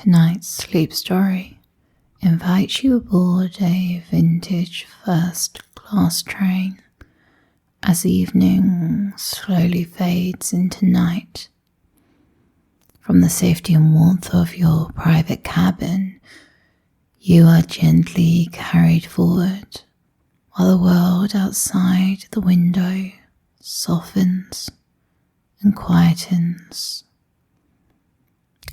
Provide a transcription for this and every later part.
Tonight's sleep story invites you aboard a vintage first-class train as evening slowly fades into night. From the safety and warmth of your private cabin, you are gently carried forward while the world outside the window softens and quietens.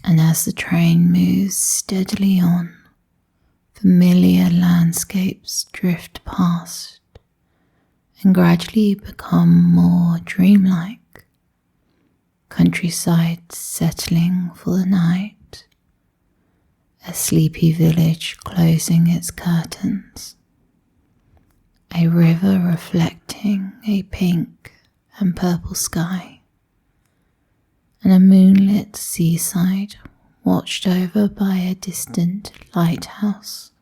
And as the train moves steadily on, familiar landscapes drift past and gradually become more dreamlike. Countryside settling for the night, a sleepy village closing its curtains, a river reflecting a pink and purple sky, and a moonlit seaside watched over by a distant lighthouse.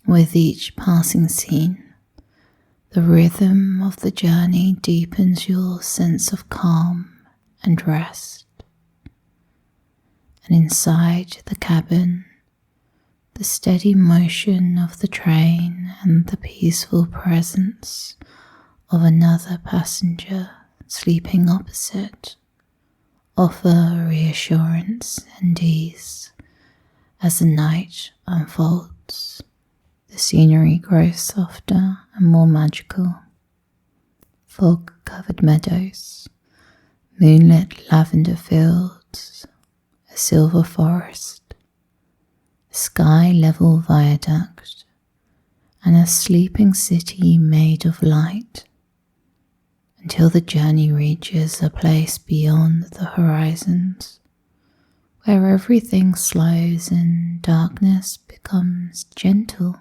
With each passing scene, the rhythm of the journey deepens your sense of calm and rest. And inside the cabin, the steady motion of the train and the peaceful presence of another passenger sleeping opposite offer reassurance and ease. As the night unfolds, the scenery grows softer and more magical. Fog-covered meadows, moonlit lavender fields, a silver forest, a sky-level viaduct, and a sleeping city made of light, until the journey reaches a place beyond the horizons, where everything slows and darkness becomes gentle.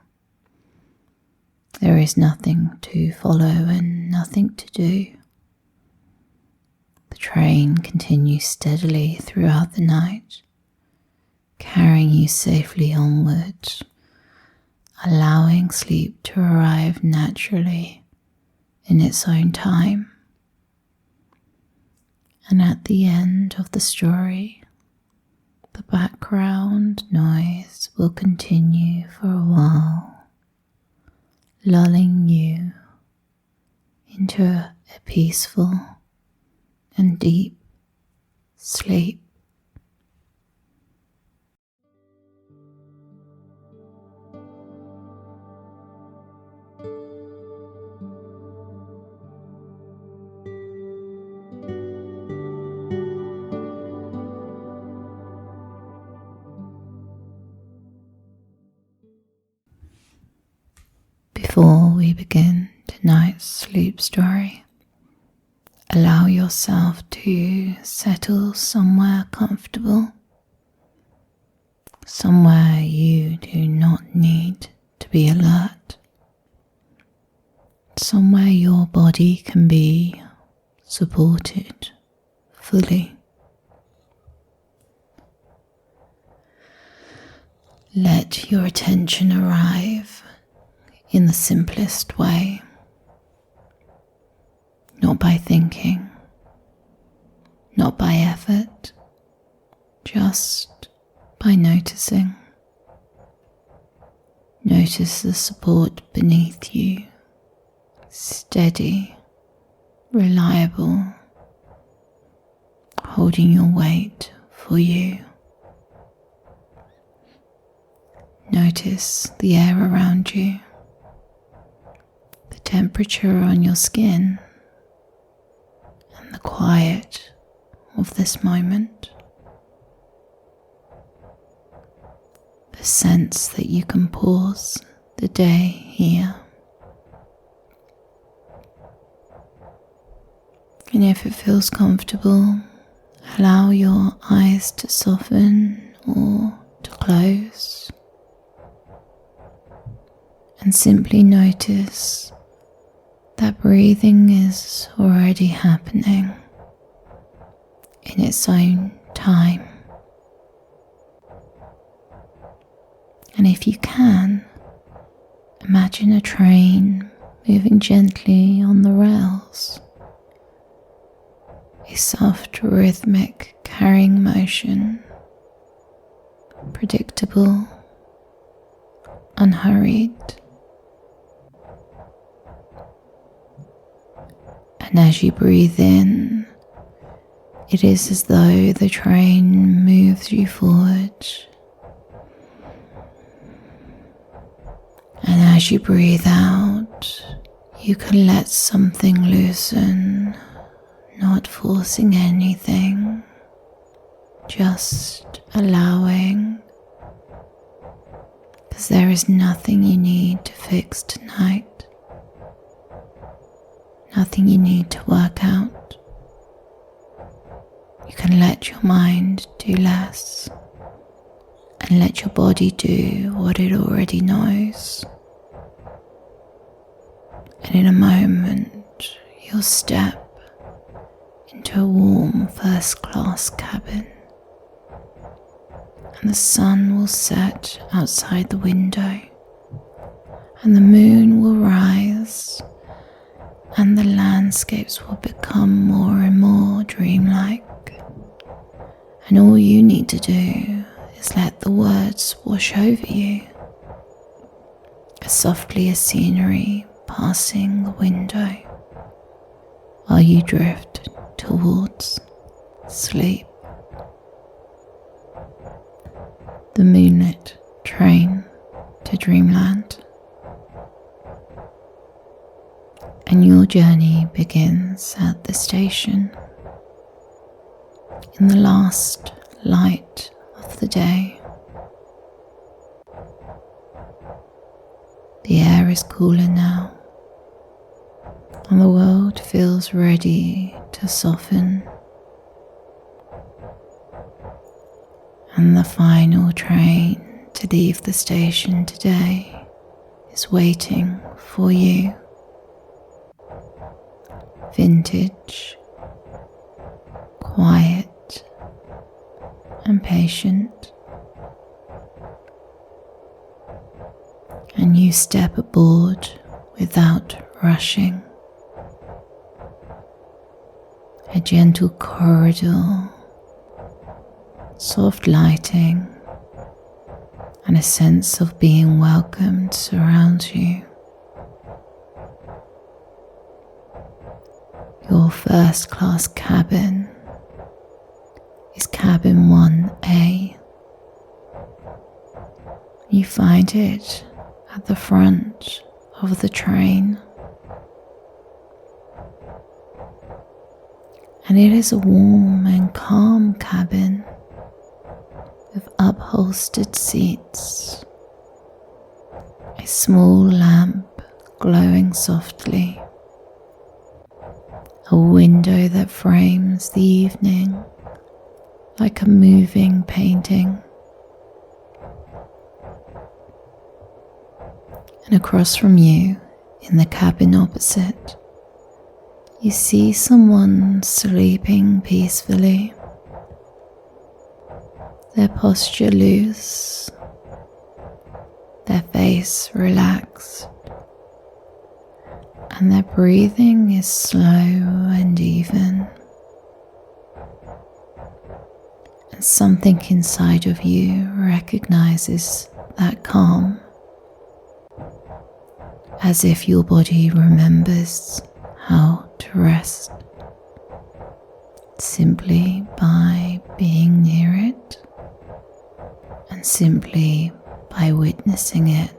There is nothing to follow and nothing to do. The train continues steadily throughout the night, carrying you safely onward, allowing sleep to arrive naturally in its own time. And at the end of the story, the background noise will continue for a while, lulling you into a peaceful and deep sleep. Before we begin tonight's sleep story, allow yourself to settle somewhere comfortable, somewhere you do not need to be alert, somewhere your body can be supported fully. Let your attention arrive in the simplest way, not by thinking, not by effort, just by noticing. Notice the support beneath you, steady, reliable, holding your weight for you. Notice the air around you, the temperature on your skin, and the quiet of this moment. The sense that you can pause the day here. And if it feels comfortable, allow your eyes to soften or to close. And simply notice that breathing is already happening in its own time. And if you can, imagine a train moving gently on the rails, a soft rhythmic carrying motion predictable, unhurried. And as you breathe in, it is as though the train moves you forward. And as you breathe out, you can let something loosen, not forcing anything, just allowing, because there is nothing you need to fix tonight, nothing you need to work out. You can let your mind do less and let your body do what it already knows. And in a moment, you'll step into a warm first-class cabin, and the sun will set outside the window, and the moon will rise, and the landscapes will become more and more dreamlike. And all you need to do is let the words wash over you, as softly as scenery passing the window, while you drift towards sleep. The Moonlit train to Dreamland. And your journey begins at the station, in the last light of the day. The air is cooler now, and the world feels ready to soften. And the final train to leave the station today is waiting for you. Vintage, quiet, and patient. And you step aboard without rushing. A gentle corridor, soft lighting, and a sense of being welcomed surrounds you. Your first-class cabin is cabin 1A. You find it at the front of the train, and it is a warm and calm cabin with upholstered seats, a small lamp glowing softly, a window that frames the evening like a moving painting. And across from you, in the cabin opposite, you see someone sleeping peacefully, their posture loose, their face relaxed, and their breathing is slow and even. And something inside of you recognizes that calm, as if your body remembers how to rest, simply by being near it and simply by witnessing it.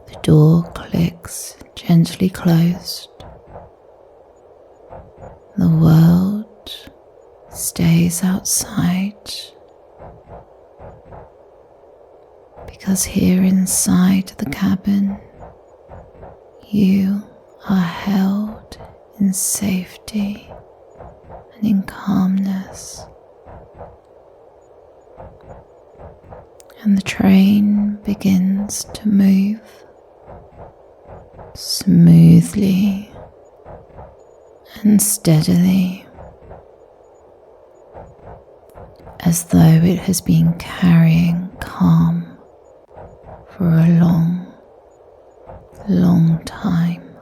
The door clicks gently closed. The world stays outside, because here inside the cabin, you are held in safety and in calmness. And the train begins to move smoothly and steadily, as though it has been carrying calm for a long, long time.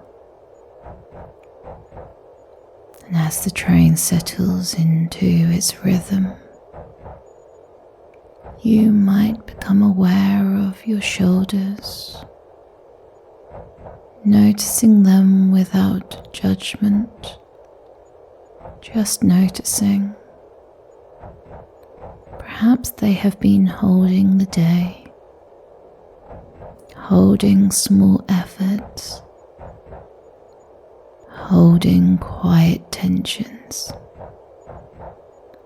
And as the train settles into its rhythm, you might become aware of your shoulders, noticing them without judgment, just noticing. Perhaps they have been holding the day, holding small efforts, holding quiet tensions,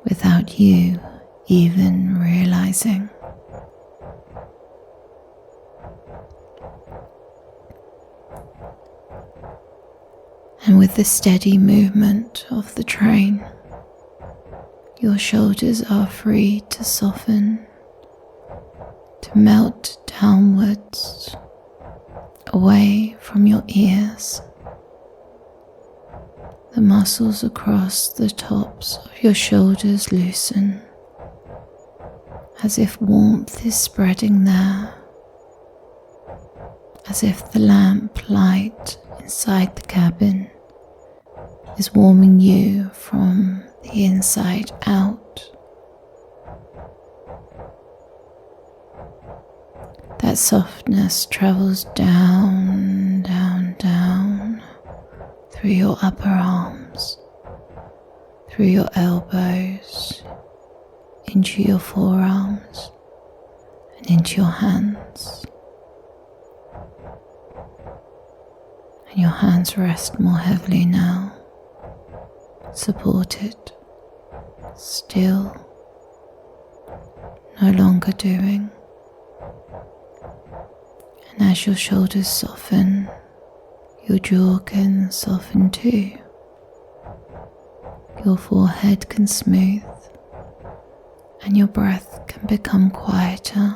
without you even realizing. And with the steady movement of the train, your shoulders are free to soften, to melt downwards, away from your ears. The muscles across the tops of your shoulders loosen, as if warmth is spreading there, as if the lamp light inside the cabin is warming you from the inside out. That softness travels down, down, down, through your upper arms, through your elbows, into your forearms, and into your hands. And your hands rest more heavily now, supported, still, no longer doing. And as your shoulders soften, your jaw can soften too. Your forehead can smooth, and your breath can become quieter,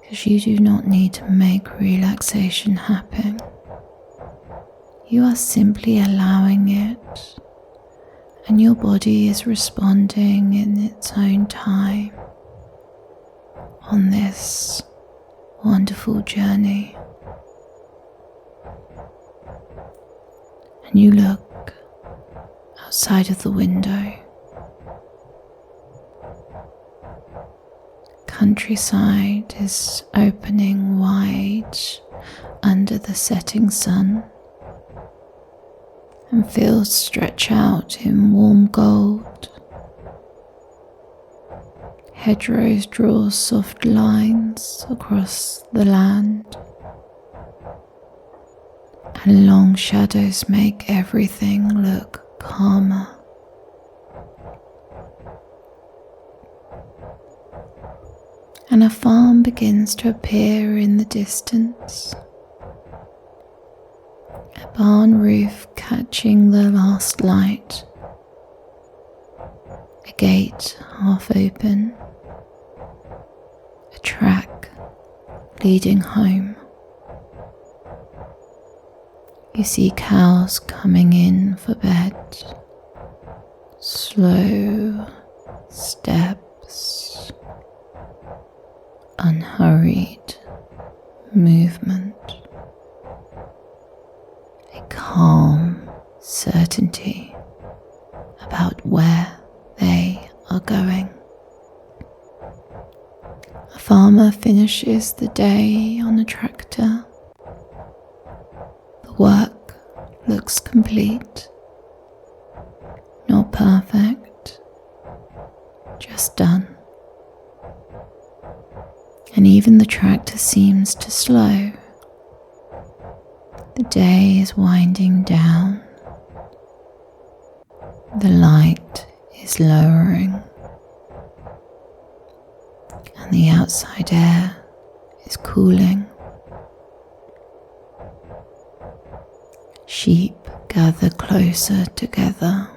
because you do not need to make relaxation happen. You are simply allowing it, and your body is responding in its own time on this wonderful journey. And you look outside of the window. Countryside is opening wide under the setting sun, and fields stretch out in warm gold. Hedgerows draw soft lines across the land, and long shadows make everything look calmer. And a farm begins to appear in the distance, a barn roof catching the last light, a gate half open, a track leading home. You see cows coming in for bed, slow steps, unhurried movement, a calm certainty about where they are going. A farmer finishes the day on a tractor. The work looks complete, not perfect, just done. And even the tractor seems to slow. The day is winding down. The light is lowering, and the outside air is cooling. Sheep gather closer together.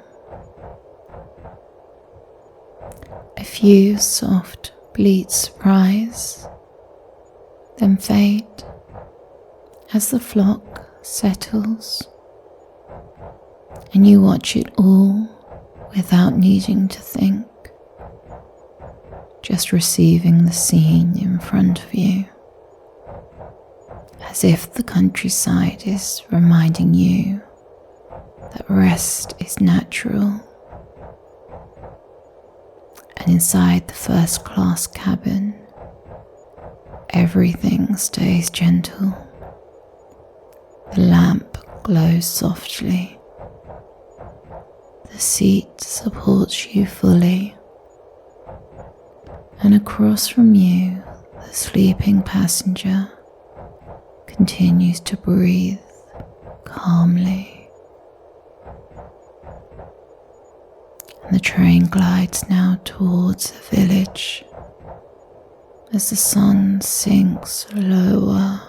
A few soft bleats rise, then fade as the flock settles, and you watch it all without needing to think, just receiving the scene in front of you, as if the countryside is reminding you that rest is natural. And inside the first-class cabin, everything stays gentle. The lamp glows softly. The seat supports you fully. And across from you, the sleeping passenger continues to breathe calmly. And the train glides now towards the village as the sun sinks lower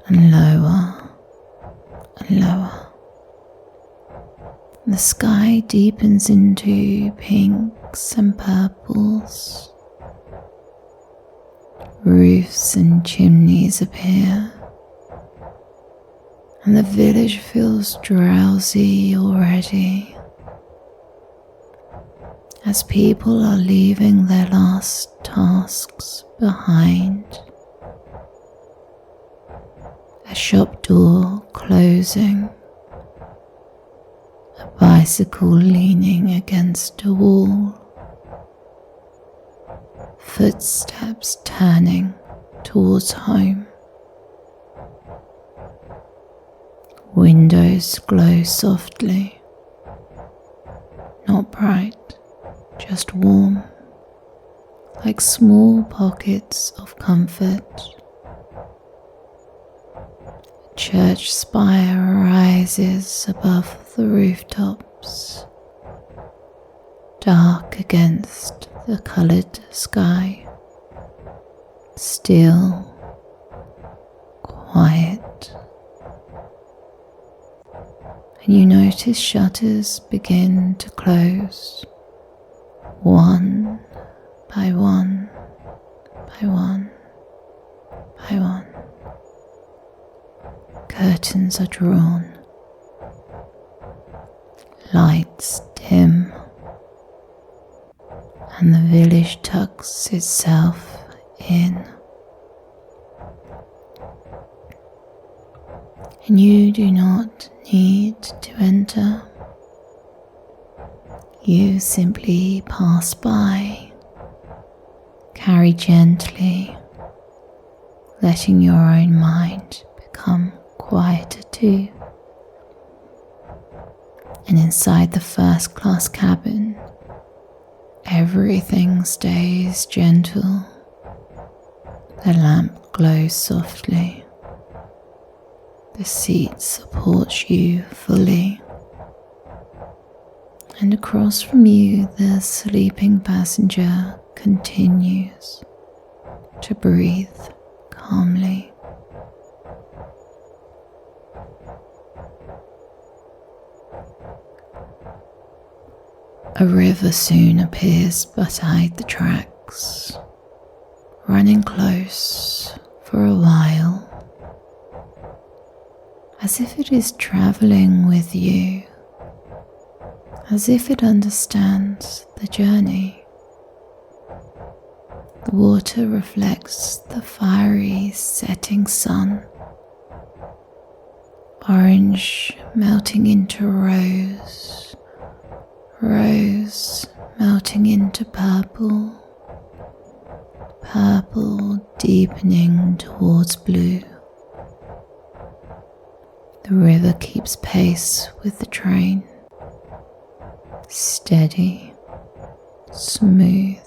and lower and lower. The sky deepens into pinks and purples. Roofs and chimneys appear, and the village feels drowsy already as people are leaving their last tasks behind. A shop door closing, a bicycle leaning against a wall, footsteps turning towards home. Windows glow softly, not bright, just warm, like small pockets of comfort. A church spire rises above the rooftops, dark against the coloured sky, still, quiet. And you notice shutters begin to close, one by one by one by one. Curtains are drawn, lights dim, and the village tucks itself in. And you do not need to enter. You simply pass by, carry gently, letting your own mind become quieter too. And inside the first-class cabin, everything stays gentle. The lamp glows softly. The seat supports you fully. And across from you, the sleeping passenger continues to breathe calmly. A river soon appears beside the tracks, running close for a while, as if it is traveling with you, as if it understands the journey. The water reflects the fiery setting sun, orange melting into rose, rose melting into purple, purple deepening towards blue. The river keeps pace with the train, steady, smooth,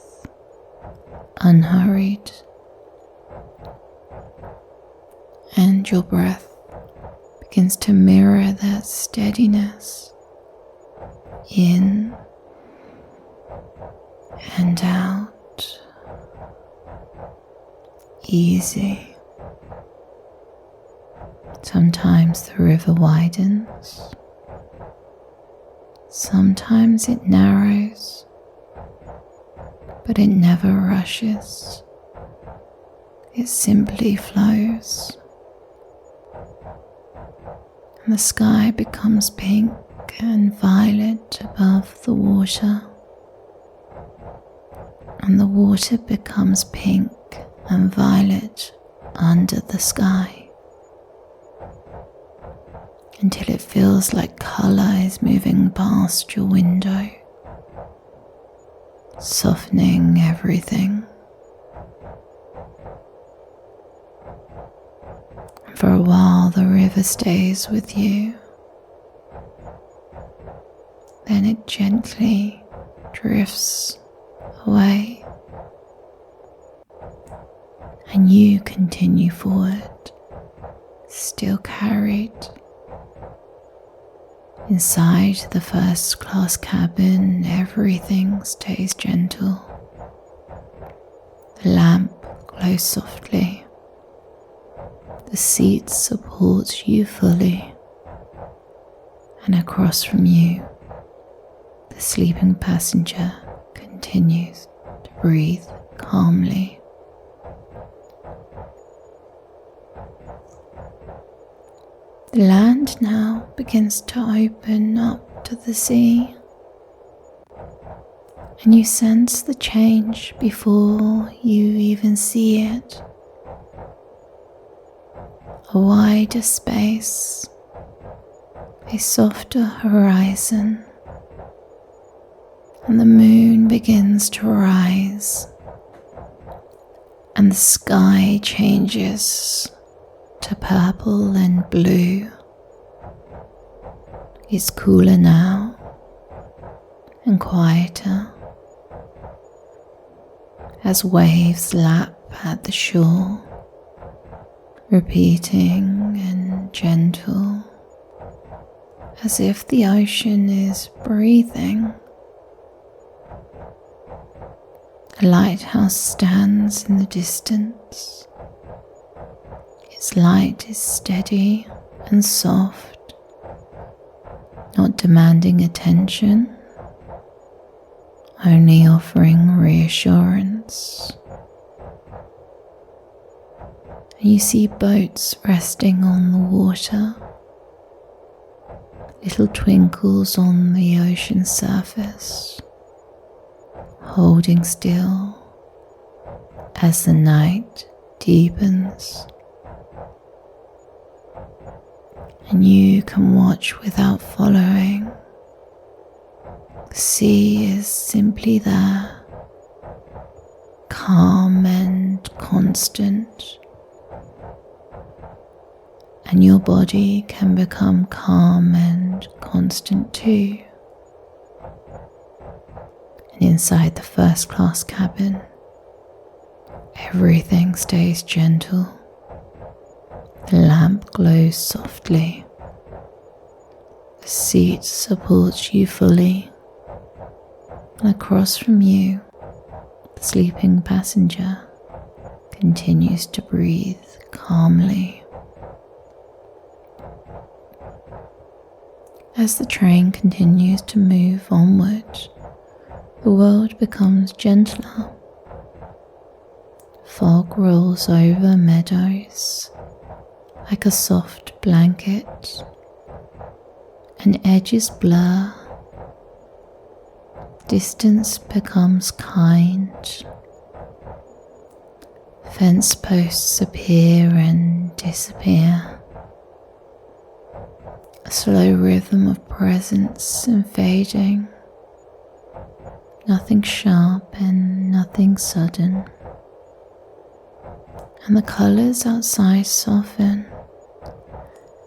unhurried, and your breath begins to mirror that steadiness, in and out, easy. Sometimes the river widens, sometimes it narrows, but it never rushes. It simply flows. And the sky becomes pink and violet above the water, and the water becomes pink and violet under the sky. until it feels like colour is moving past your window, softening everything. For a while the river stays with you, then it gently drifts away, and you continue forward, still carried. Inside the first class cabin, everything stays gentle. The lamp glows softly. The seat supports you fully, and across from you, the sleeping passenger continues to breathe calmly. The land now begins to open up to the sea, and you sense the change before you even see it. A wider space, a softer horizon, and the moon begins to rise, and the sky changes to purple and blue. It's cooler now and quieter as waves lap at the shore, repeating and gentle, as if the ocean is breathing. A lighthouse stands in the distance. Its light is steady and soft, not demanding attention, only offering reassurance. You see boats resting on the water, little twinkles on the ocean surface, holding still as the night deepens. And you can watch without following. The sea is simply there, calm and constant, and your body can become calm and constant too. And inside the first class cabin, everything stays gentle. The lamp glows softly. The seat supports you fully, and across from you, the sleeping passenger continues to breathe calmly. As the train continues to move onward, the world becomes gentler. Fog rolls over meadows like a soft blanket, and edges blur. Distance becomes kind. Fence posts appear and disappear. A slow rhythm of presence and fading. Nothing sharp and nothing sudden. And the colours outside soften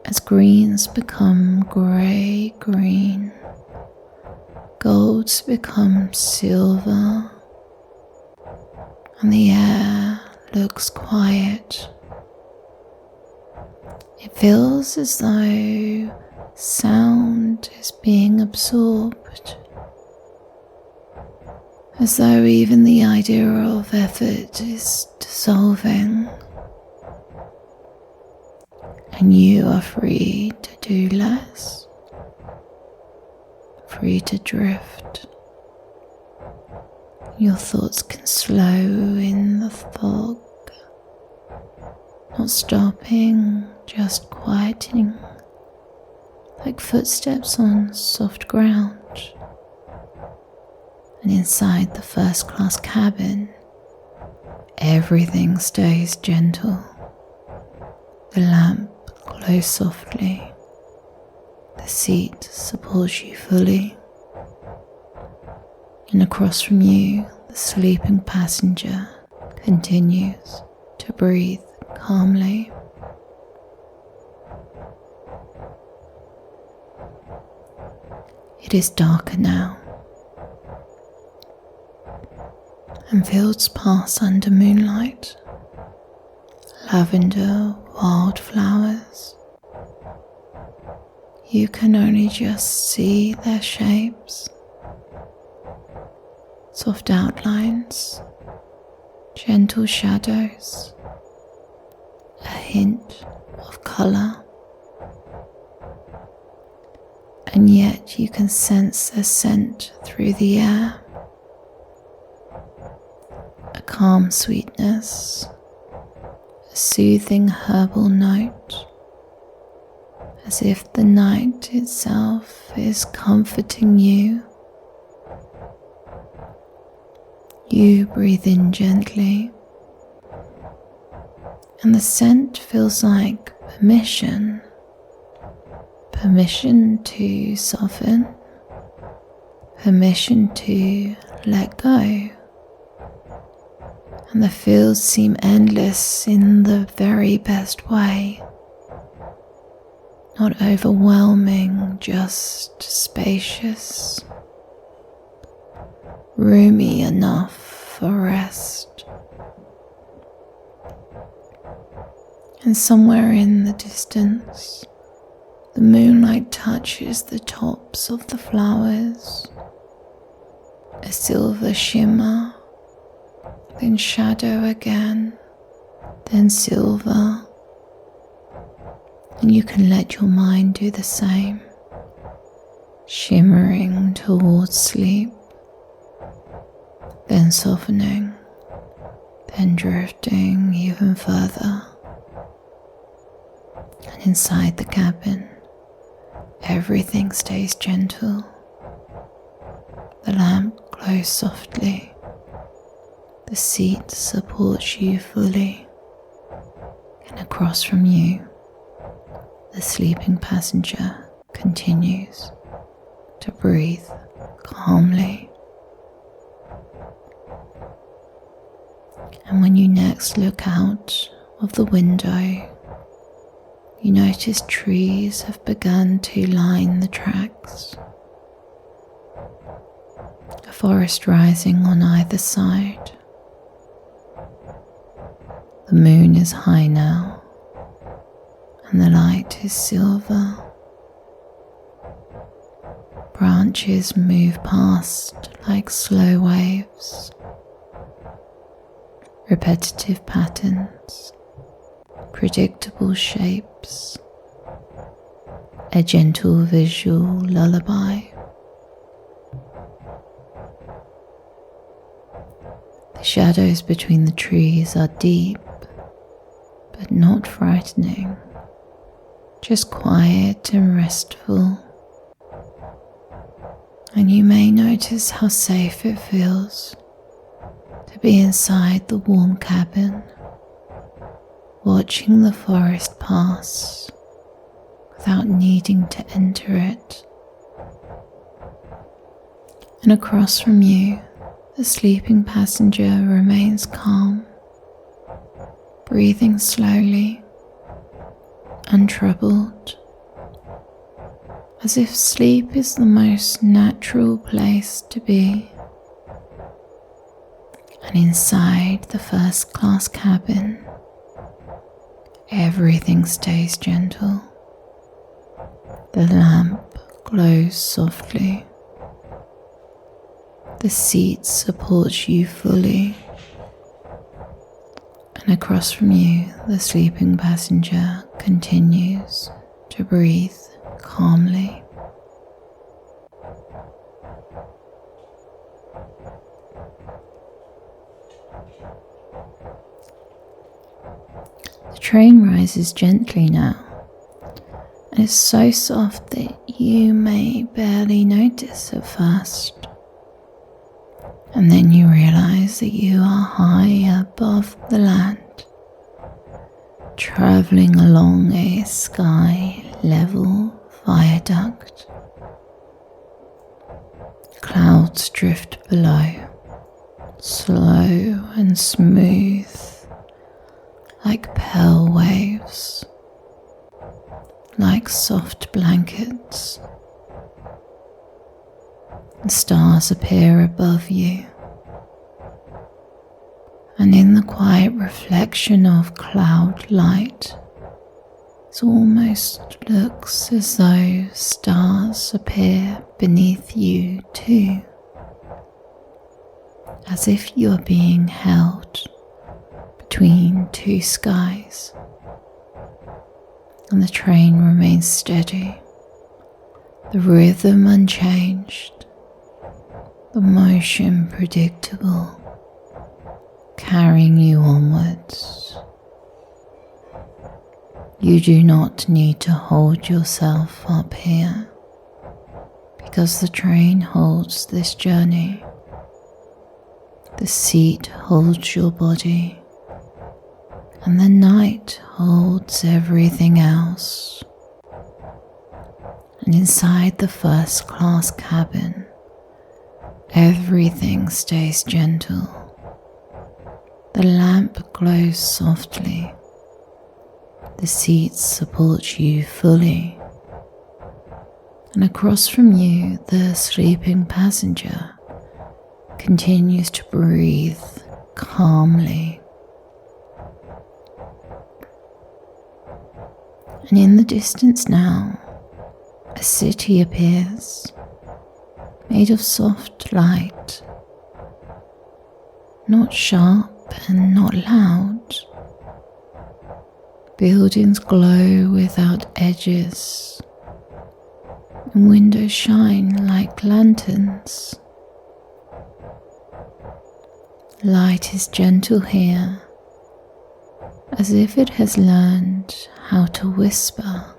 as greens become grey-green, golds become silver, and the air looks quiet. It feels as though sound is being absorbed, as though even the idea of effort is dissolving, and you are free to do less, free to drift. Your thoughts can slow in the fog, not stopping, just quieting, like footsteps on soft ground. And inside the first class cabin, everything stays gentle. The lamp glows softly. The seat supports you fully, and across from you, the sleeping passenger continues to breathe calmly. It is darker now, and fields pass under moonlight, lavender, wildflowers. You can only just see their shapes, soft outlines, gentle shadows, a hint of colour, and yet you can sense their scent through the air, a calm sweetness, a soothing herbal note, as if the night itself is comforting you. You breathe in gently, and the scent feels like permission to soften, permission to let go. And the fields seem endless in the very best way. Not overwhelming, just spacious, roomy enough for rest. And somewhere in the distance, the moonlight touches the tops of the flowers, a silver shimmer, then shadow again, then silver. And you can let your mind do the same, shimmering towards sleep, then softening, then drifting even further. And inside the cabin, everything stays gentle. The lamp glows softly. The seat supports you fully. And across from you, the sleeping passenger continues to breathe calmly. And when you next look out of the window, you notice trees have begun to line the tracks. A forest rising on either side. The moon is high now, and the light is silver. Branches move past like slow waves. Repetitive patterns, predictable shapes, a gentle visual lullaby. The shadows between the trees are deep, but not frightening, just quiet and restful. And you may notice how safe it feels to be inside the warm cabin, watching the forest pass without needing to enter it. And across from you, the sleeping passenger remains calm, breathing slowly, untroubled, as if sleep is the most natural place to be. And inside the first-class cabin, everything stays gentle. The lamp glows softly. The seat supports you fully. And across from you, the sleeping passenger continues to breathe calmly. The train rises gently now, and it's so soft that you may barely notice at first. And then you realize that you are high above the land, traveling along a sky level viaduct. Clouds drift below, slow and smooth, like pearl waves, like soft blankets. The stars appear above you, and in the quiet reflection of cloud light, it almost looks as though stars appear beneath you too, as if you are being held between two skies. And the train remains steady, the rhythm unchanged, the motion predictable, carrying you onwards. You do not need to hold yourself up here, because the train holds this journey. The seat holds your body, and the night holds everything else. And inside the first class cabin, everything stays gentle. The lamp glows softly. The seats support you fully. And across from you, the sleeping passenger continues to breathe calmly. And in the distance now, a city appears, made of soft light, not sharp and not loud. Buildings glow without edges, and windows shine like lanterns. Light is gentle here, as if it has learned how to whisper.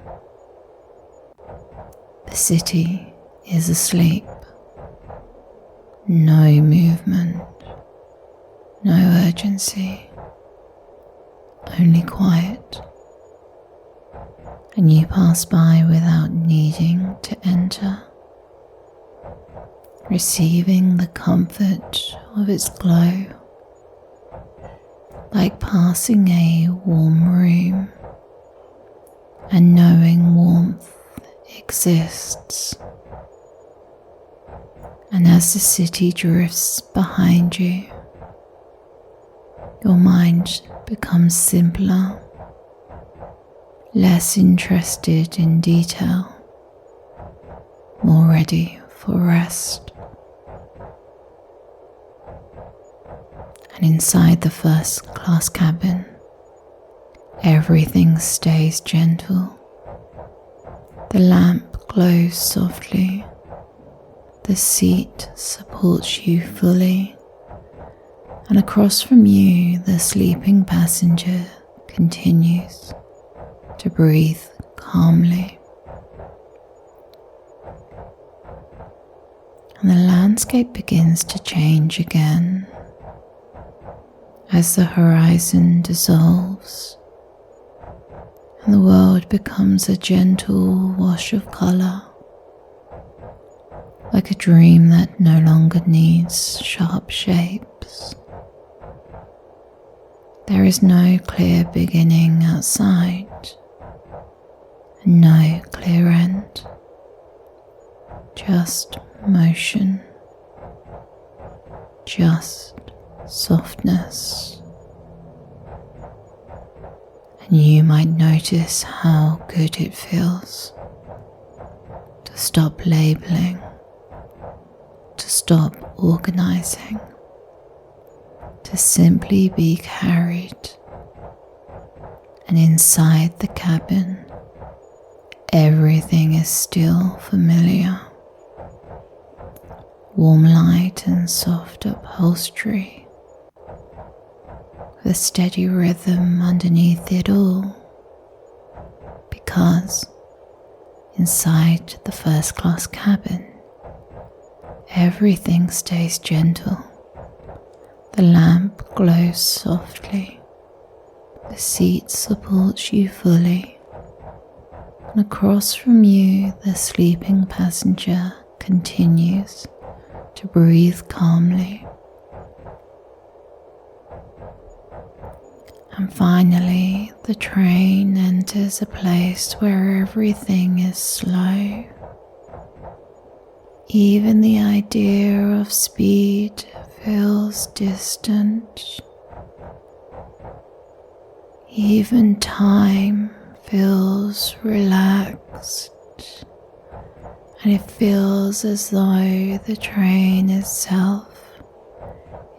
The city is asleep. No movement, no urgency, only quiet. And you pass by without needing to enter, receiving the comfort of its glow, like passing a warm room and knowing warmth exists. And as the city drifts behind you, your mind becomes simpler, less interested in detail, more ready for rest. And inside the first class cabin, everything stays gentle. The lamp glows softly. The seat supports you fully. And across from you, the sleeping passenger continues to breathe calmly. And the landscape begins to change again as the horizon dissolves and the world becomes a gentle wash of colour, like a dream that no longer needs sharp shapes. There is no clear beginning outside, and no clear end, just motion, just softness. And you might notice how good it feels to stop labeling, to stop organizing, to simply be carried. And inside the cabin, everything is still familiar. Warm light and soft upholstery, with a steady rhythm underneath it all. Because inside the first class cabin, everything stays gentle. The lamp glows softly. The seat supports you fully. And across from you, the sleeping passenger continues to breathe calmly. And finally, the train enters a place where everything is slow. Even the idea of speed feels distant. Even time feels relaxed, and it feels as though the train itself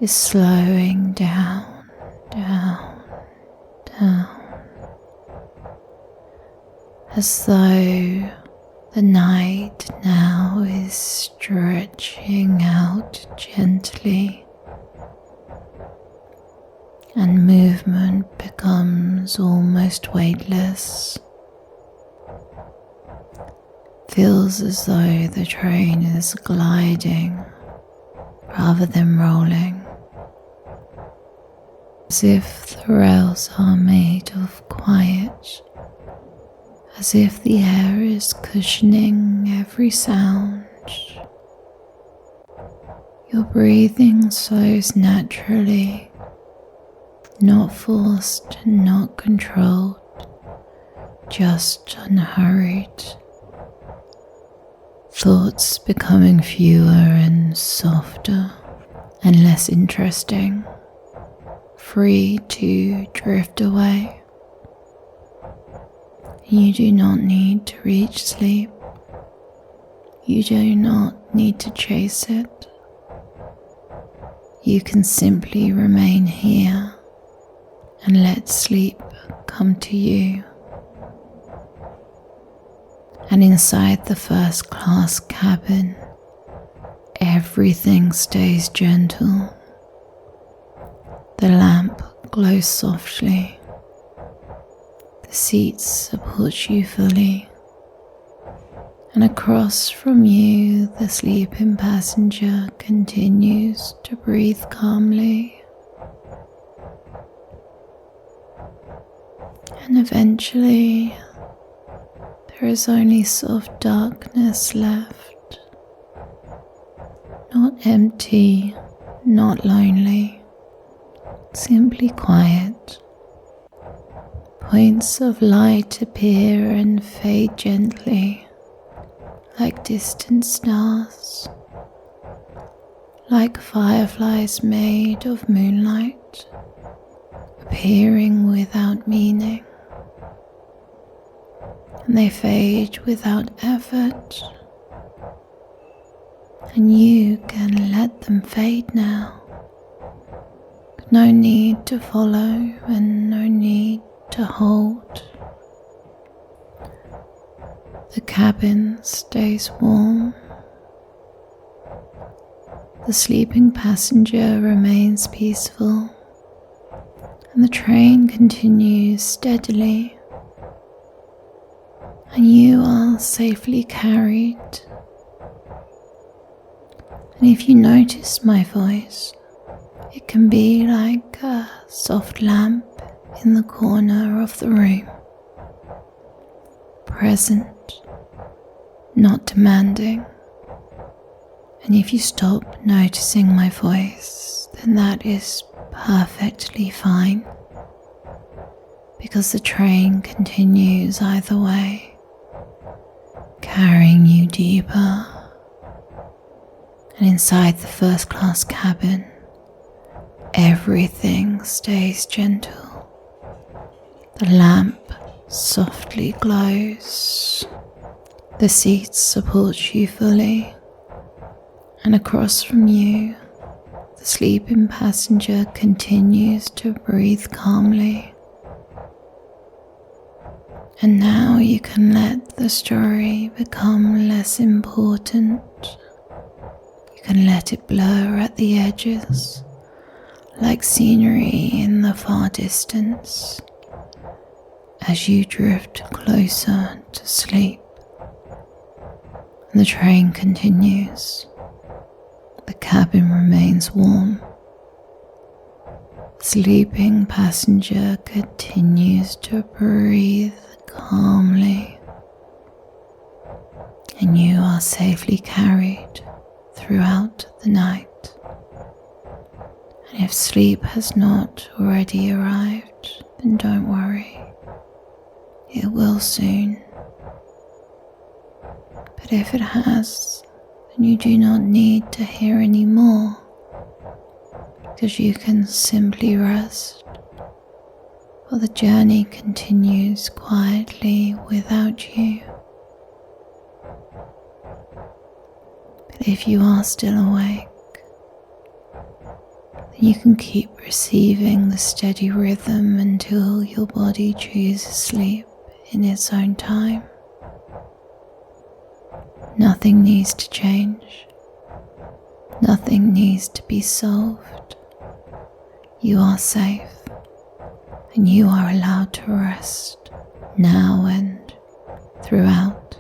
is slowing down, down, as though the night now is stretching out gently, and movement becomes almost weightless. Feels as though the train is gliding rather than rolling, as if the rails are made of quiet, as if the air is cushioning every sound. Your breathing slows naturally, not forced and not controlled, just unhurried. Thoughts becoming fewer and softer and less interesting, free to drift away. You do not need to reach sleep. You do not need to chase it. You can simply remain here and let sleep come to you. And inside the first class cabin, everything stays gentle. The lamp glows softly. The seats support you fully. And across from you, the sleeping passenger continues to breathe calmly. And eventually, there is only soft darkness left. Not empty, not lonely, simply quiet. Points of light appear and fade gently, like distant stars, like fireflies made of moonlight, appearing without meaning. And they fade without effort, and you can let them fade now. No need to follow and no need to hold. The cabin stays warm. The sleeping passenger remains peaceful, and the train continues steadily. And you are safely carried. And if you notice my voice, it can be like a soft lamp in the corner of the room, present, not demanding. And if you stop noticing my voice, then that is perfectly fine, because the train continues either way, carrying you deeper. And inside the first class cabin, everything stays gentle. The lamp softly glows. The seats support you fully. And across from you, the sleeping passenger continues to breathe calmly. And now you can let the story become less important. You can let it blur at the edges, like scenery in the far distance, as you drift closer to sleep. And the train continues. The cabin remains warm. The sleeping passenger continues to breathe calmly. and you are safely carried throughout the night. And if sleep has not already arrived, then don't worry, it will soon. But if it has, then you do not need to hear any more, because you can simply rest, while the journey continues quietly without you. But if you are still awake, then you can keep receiving the steady rhythm until your body chooses sleep in its own time. Nothing needs to change. Nothing needs to be solved. You are safe, and you are allowed to rest now and throughout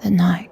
the night.